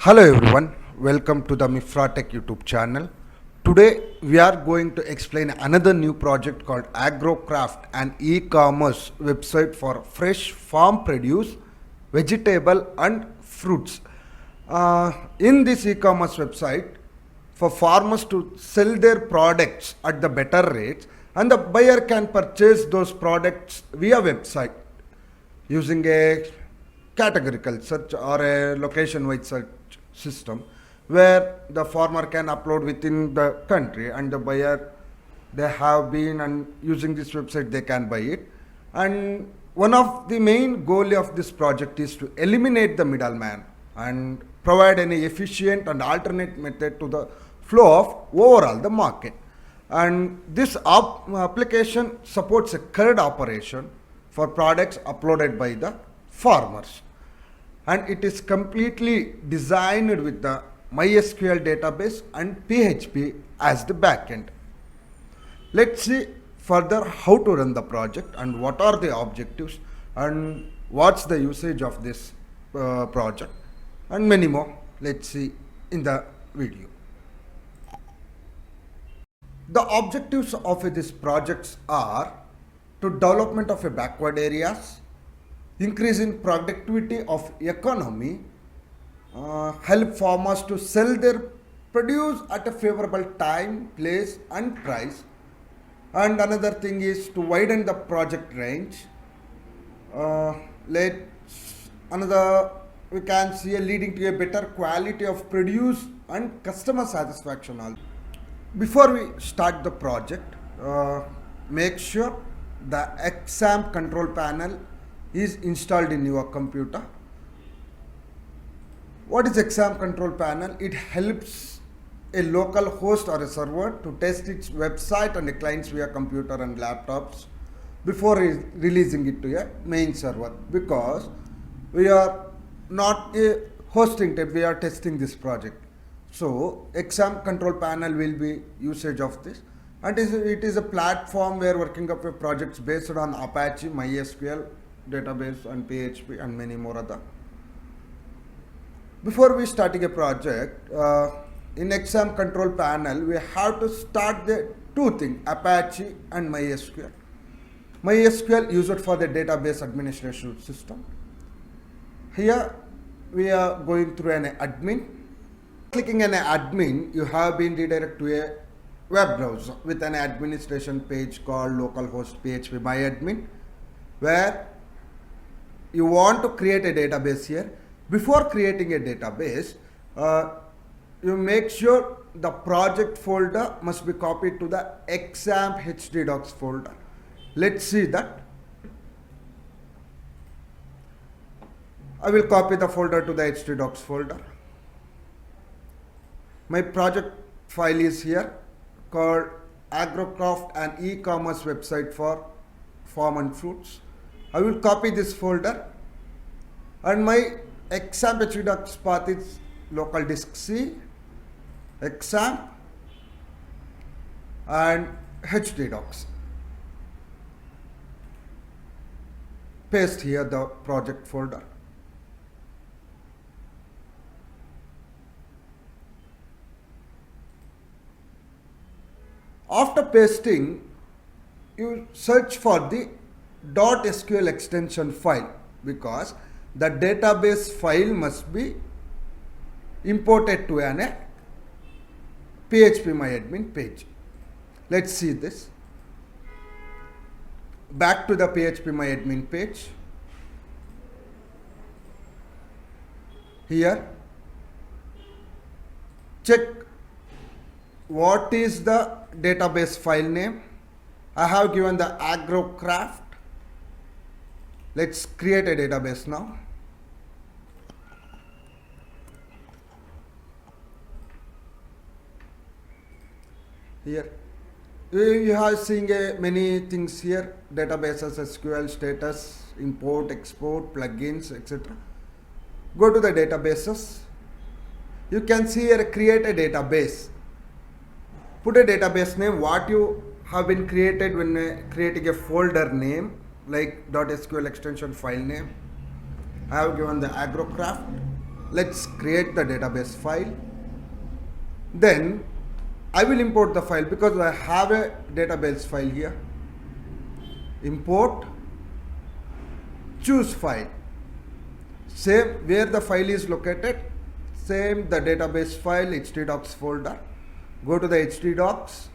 Hello everyone, welcome to the Mifratech YouTube channel. Today we are going to explain another new project called AgroCraft, an e-commerce website for fresh farm produce, vegetable and fruits. In this e-commerce website, for farmers to sell their products at the better rates, and the buyer can purchase those products via website using a categorical search or a location-wide search system where the farmer can upload within the country and the buyer, they have been and using this website they can buy it. And one of the main goal of this project is to eliminate the middleman and provide an efficient and alternate method to the flow of overall the market. And this application supports a CRD operation for products uploaded by the farmers, and it is completely designed with the MySQL database and PHP as the backend. Let's see further how to run the project and what are the objectives and what's the usage of this project and many more. Let's see in the video. The objectives of these projects are to development of a backward areas, increase in productivity of economy, help farmers to sell their produce at a favorable time, place and price. And another thing is to widen the project range. We can see a leading to a better quality of produce and customer satisfaction also. Before we start the project, make sure the exam control panel is installed in your computer. What is exam control panel? It helps a local host or a server to test its website and the clients via computer and laptops before releasing it to a main server, because we are not hosting it, we are testing this project. So exam control panel will be usage of this, and it is a platform where working up a projects based on Apache, MySQL database and PHP and many more other. Before we starting a project, in exam control panel we have to start the two things, Apache and MySQL. MySQL used for the database administration system. Here we are going through an admin. Clicking an admin, you have been redirected to a web browser with an administration page called localhost php myadmin, where you want to create a database here. Before creating a database, you make sure the project folder must be copied to the exam htdocs folder. Let's see that. I will copy the folder to the htdocs folder. My project file is here called AgroCraft, an e-commerce website for farm and fruits. I will copy this folder, and my exam htdocs path is local disk C, exam and htdocs. Paste here the project folder. After pasting, you search for the .sql extension file, because the database file must be imported to an PHP myadmin page. Let's see this. Back to the PHP myadmin page. Here, check what is the database file name. I have given the AgroCraft. Let's create a database now. Here you have seen many things here: databases, SQL, status, import, export, plugins, etc. Go to the databases. You can see here create a database. Put a database name, what you have been created when creating a folder name, like .sql extension file name. I have given the AgroCraft. Let's create the database file. Then I will import the file because I have a database file here. Import, choose file. Same where the file is located, same the database file, htdocs folder. Go to the htdocs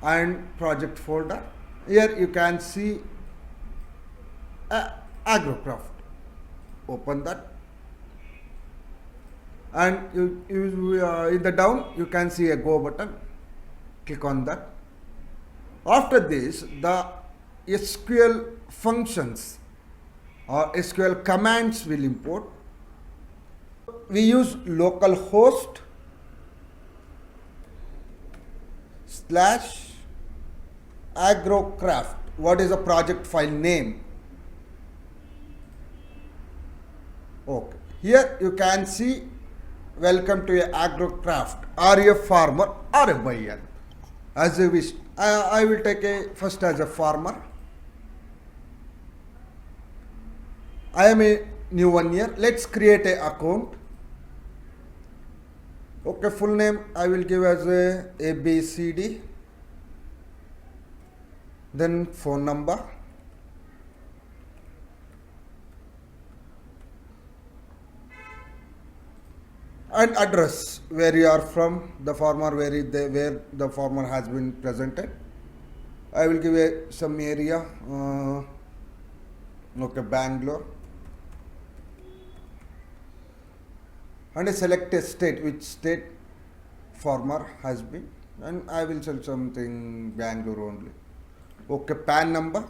and project folder. Here you can see agrocraft. Open that, and in the down you can see a go button. Click on that. After this, the SQL functions or SQL commands will import. We use localhost / agrocraft. What is the project file name? Okay. Here you can see welcome to a agrocraft. Are you a farmer or a buyer? As you wish. I will take a first as a farmer. I am a new one here. Let's create a account. Okay, full name I will give as a ABCD. Then phone number. And address where you are from, the farmer, where the farmer has been presented. I will give some area, okay, Bangalore, and select a state, which state farmer has been, and I will select something Bangalore only. Okay, PAN number.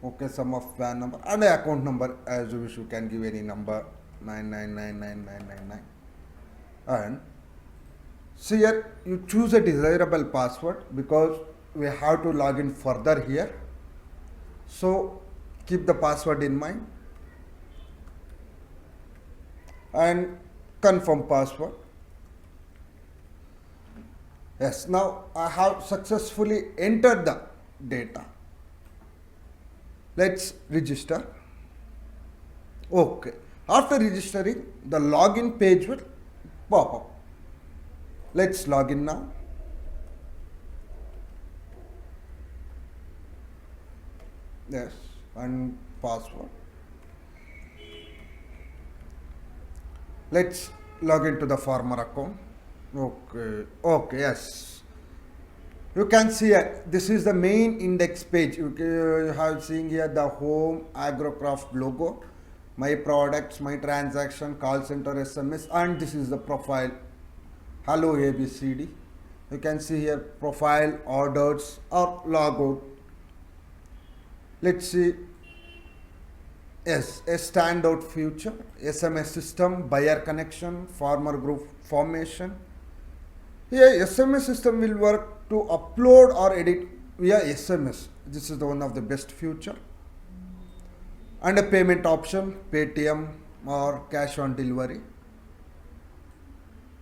Okay, sum of PAN number and the account number as you wish. You can give any number, 9999999. And so here you choose a desirable password because we have to log in further here. So keep the password in mind and confirm password. Yes, now I have successfully entered the data. Let's register. Okay. After registering, the login page will pop up. Let's log in now. Yes, and password. Let's log into the farmer account. Okay, yes. You can see this is the main index page. You have seen here the home, agrocraft logo, my products, my transaction, call center, SMS, and this is the profile. Hello ABCD. You can see here profile, orders, or logo. Let's see. Yes, a standout feature, SMS system, buyer connection, farmer group formation. Here SMS system will work to upload or edit via SMS. This is the one of the best feature. And a payment option, Paytm or cash on delivery.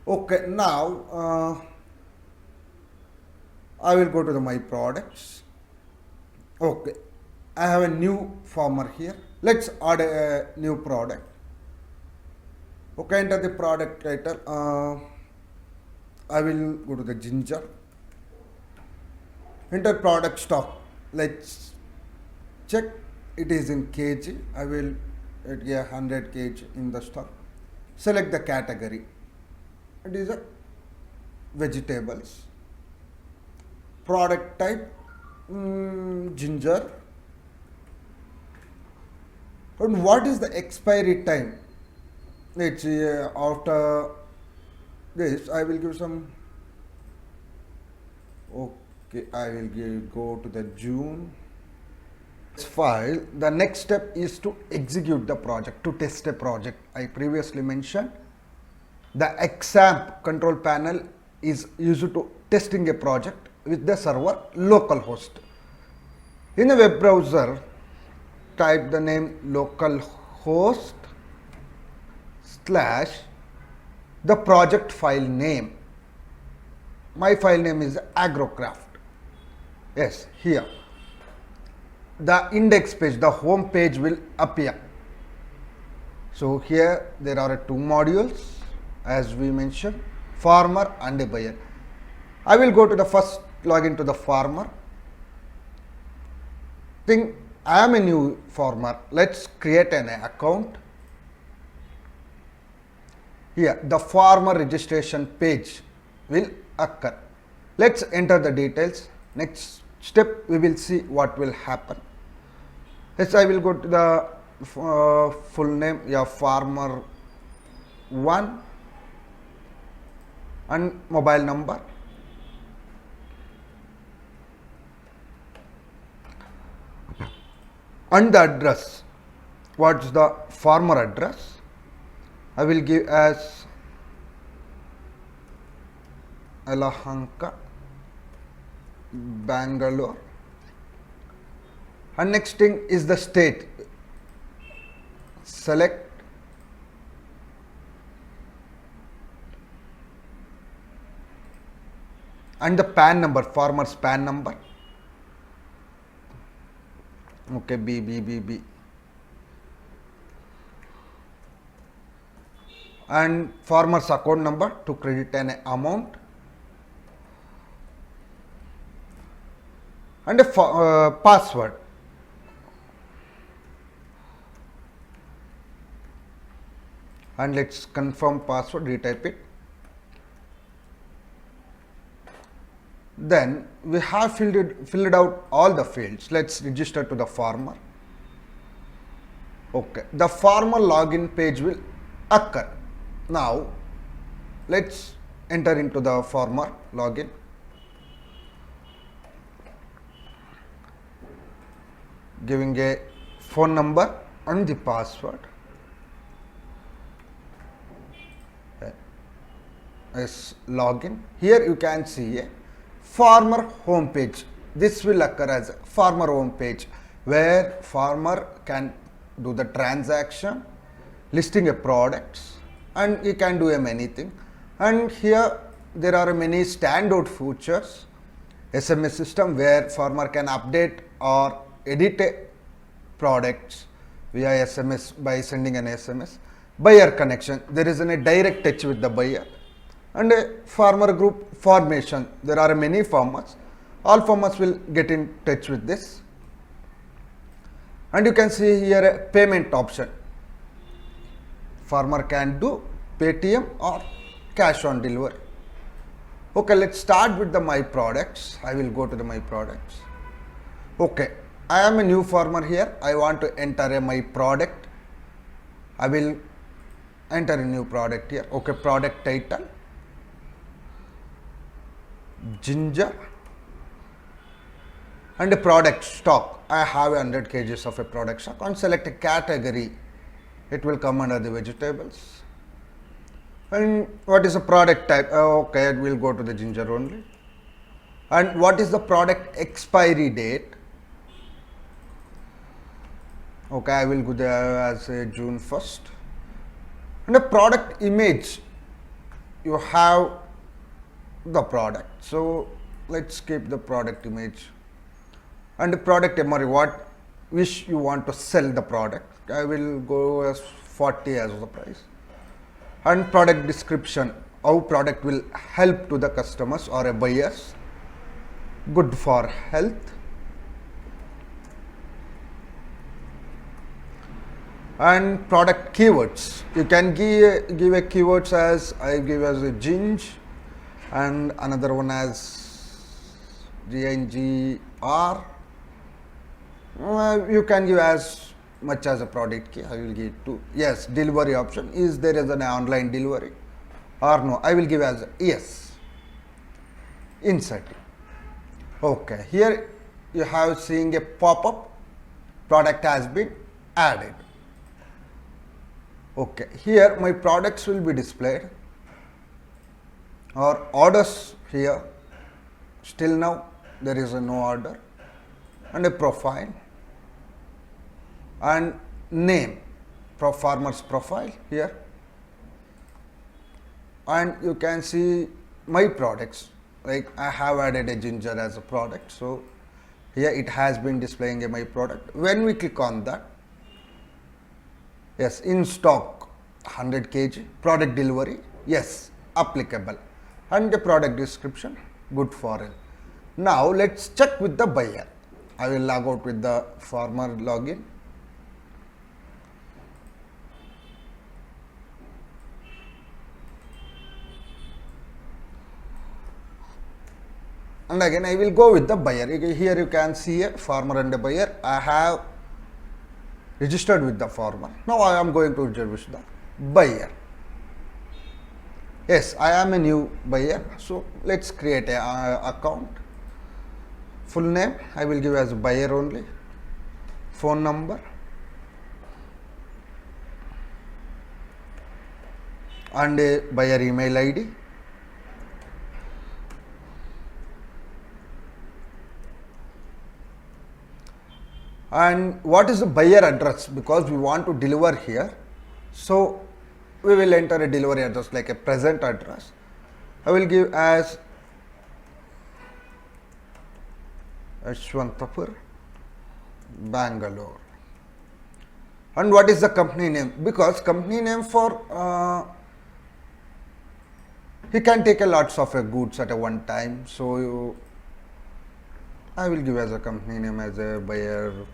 Okay, now I will go to my products. Okay, I have a new farmer here. Let's add a new product. Okay, enter the product title. I will go to the ginger. Enter product stock. Let's check. It is in kg. I will get 100 kg in the stock. Select the category. It is a vegetables. Product type, ginger. And what is the expiry time? Let's see, after this I will give some. Okay, I will go to the June file. The next step is to execute the project, to test a project. I previously mentioned the XAMPP control panel is used to testing a project with the server localhost. In a web browser, type the name localhost / the project file name. my file name is agrocraft. Yes, here the index page, the home page will appear. So here there are two modules as we mentioned, farmer and a buyer. I will go to the first login to the farmer. Think I am a new farmer. Let's create an account. Here the farmer registration page will occur. Let's enter the details. Next step we will see what will happen. Yes, I will go to the full name, farmer 1 and mobile number. And the address. What's the farmer address? I will give as Alahanka, Bangalore. And next thing is the state. Select and the PAN number, farmer's PAN number. Okay, B. And farmer's account number to credit an amount. And a password. And let's confirm password, retype it. Then we have filled out all the fields. Let's register to the farmer. Okay, the farmer login page will occur. Now let's enter into the farmer login. Giving a phone number and the password. As login. Here you can see a farmer home page. This will occur as farmer home page where farmer can do the transaction, listing a products, and he can do many things. And here there are many standout features. SMS system where farmer can update or edit products via SMS by sending an SMS. Buyer connection. There is a direct touch with the buyer. And a farmer group formation. There are many farmers. All farmers will get in touch with this. And you can see here a payment option. Farmer can do Paytm or cash on delivery. Okay, let's start with the my products. I will go to the my products. Okay, I am a new farmer here. I want to enter my product. I will enter a new product here. Okay, product title. Ginger and a product stock. I have 100 kgs of a product stock. And select a category. It will come under the vegetables. And what is the product type? Okay, it will go to the ginger only. And what is the product expiry date? Okay, I will go there as June 1st. And a product image. You have the product. So let's keep the product image. And the product MRP, what wish you want to sell the product. I will go as 40 as the price. And product description, how product will help to the customers or a buyers. Good for health. And product keywords. You can give a keywords as I give as a ginger. And another one as GNGR. You can give as much as a product key. I will give to yes. Delivery option. Is there is an online delivery or no? I will give as yes. Insert it. Okay. Here you have seeing a pop-up. Product has been added. Okay. Here my products will be displayed. Or orders here. Still now there is no order. And a profile. And name, farmer's profile here. And you can see my products. like I have added a ginger as a product, so here it has been displaying my product. When we click on that, yes, in stock 100 kg, product delivery, yes, applicable, and the product description, good for it. Now let's check with the buyer. I will log out with the farmer login. And again I will go with the buyer. Here you can see a farmer and a buyer. I have registered with the farmer. Now I am going to register with the buyer. Yes, I am a new buyer. So let's create a account. Full name I will give as buyer only. Phone number. And a buyer email ID. And what is the buyer address, because we want to deliver here, so we will enter a delivery address like a present address. I will give as Ashwantapur, Bangalore. And what is the company name? Because company name for he can take a lots of goods at a one time, so I will give as a company name as a buyer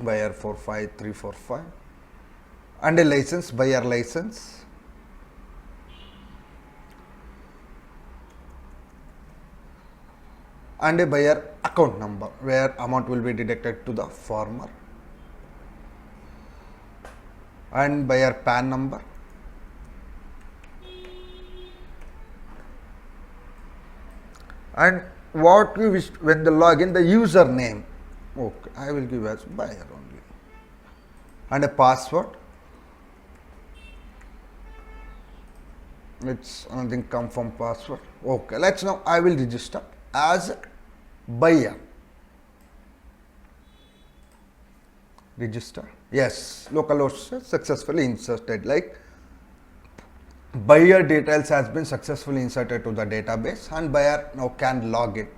45345, and a license, buyer license, and a buyer account number where amount will be deducted to the farmer, and buyer PAN number, and what we wish when the login, the username. Okay, I will give as buyer only, and a password. It's anything confirm password. Okay, let's now I will register as buyer. Register. Yes, localhost successfully inserted. Like buyer details has been successfully inserted to the database, and buyer now can log in.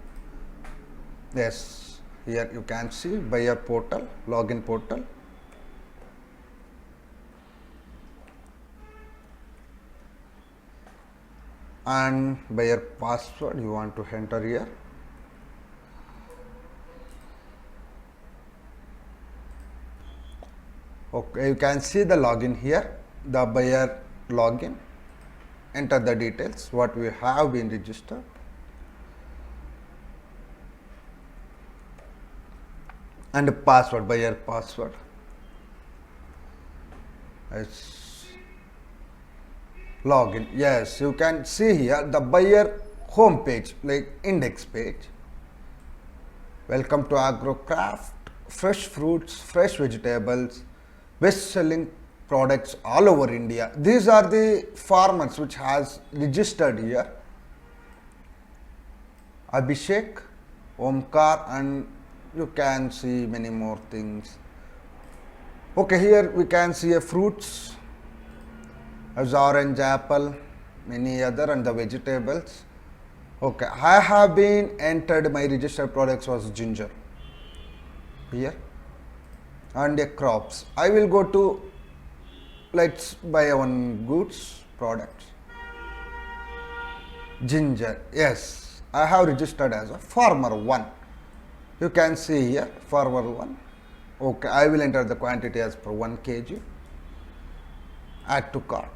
Yes. Here you can see buyer portal, login portal. And buyer password you want to enter here. Okay, you can see the login here, the buyer login. Enter the details what we have been registered. And a password, buyer password. It's login. Yes, you can see here the buyer home page, like index page. Welcome to AgroCraft, fresh fruits, fresh vegetables, best selling products all over India. These are the farmers which has registered here. Abhishek, Omkar, and you can see many more things. Okay, here we can see a fruits as orange, apple, many other, and the vegetables. Okay, I have been entered my registered products was ginger here, and a crops. I will go to let's buy one goods products. Ginger, yes, I have registered as a farmer 1. You can see here farmer 1. Okay, I will enter the quantity as per 1 kg. Add to cart.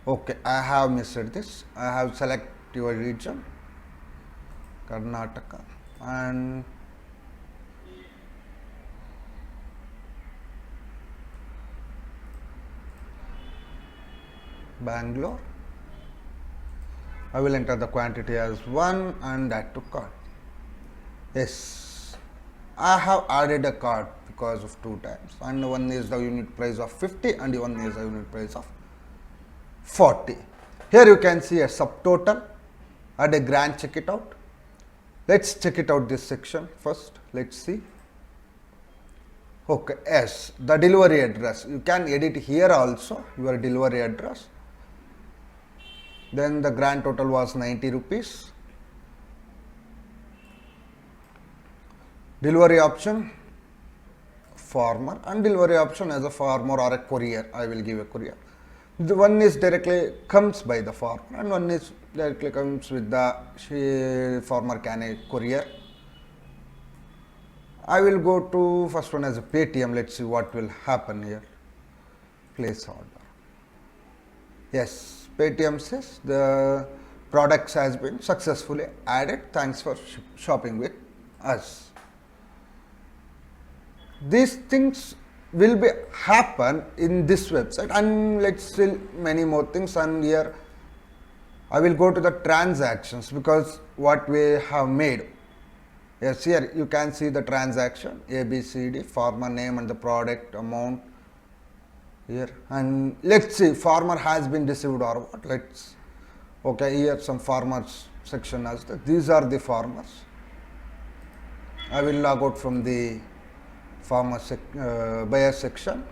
Okay, I have missed this. I have select your region, Karnataka, and Bangalore. I will enter the quantity as 1 and add to cart. Yes, I have added a cart because of 2 times, and one is the unit price of 50 and one is the unit price of 40. Here you can see a subtotal and a grand check it out. Let's check it out this section first. Let's see. Okay, yes, the delivery address. You can edit here also your delivery address. Then the grand total was 90 rupees. Delivery option, farmer, and delivery option as a farmer or a courier. I will give a courier. The one is directly comes by the farmer and one is directly comes with the farmer can a courier. I will go to first one as a Paytm. Let's see what will happen here. Place order. Yes, Paytm says the products has been successfully added. Thanks for shopping with us. These things will be happen in this website, and let's see many more things. And here I will go to the transactions because what we have made. Yes, here you can see the transaction ABCD, farmer name and the product amount here. And let's see farmer has been received or what. Let's okay, here some farmers section as these are the farmers. I will log out from the farmer buyer section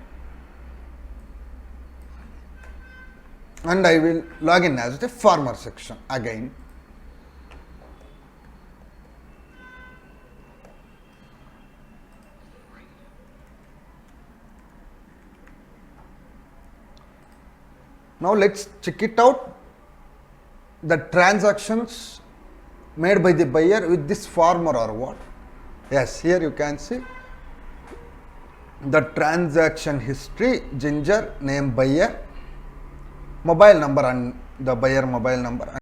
and I will log in as the farmer section again. Now let's check it out, the transactions made by the buyer with this farmer or what. Yes, here you can see the transaction history, Ginger, name buyer, mobile number and the buyer mobile number.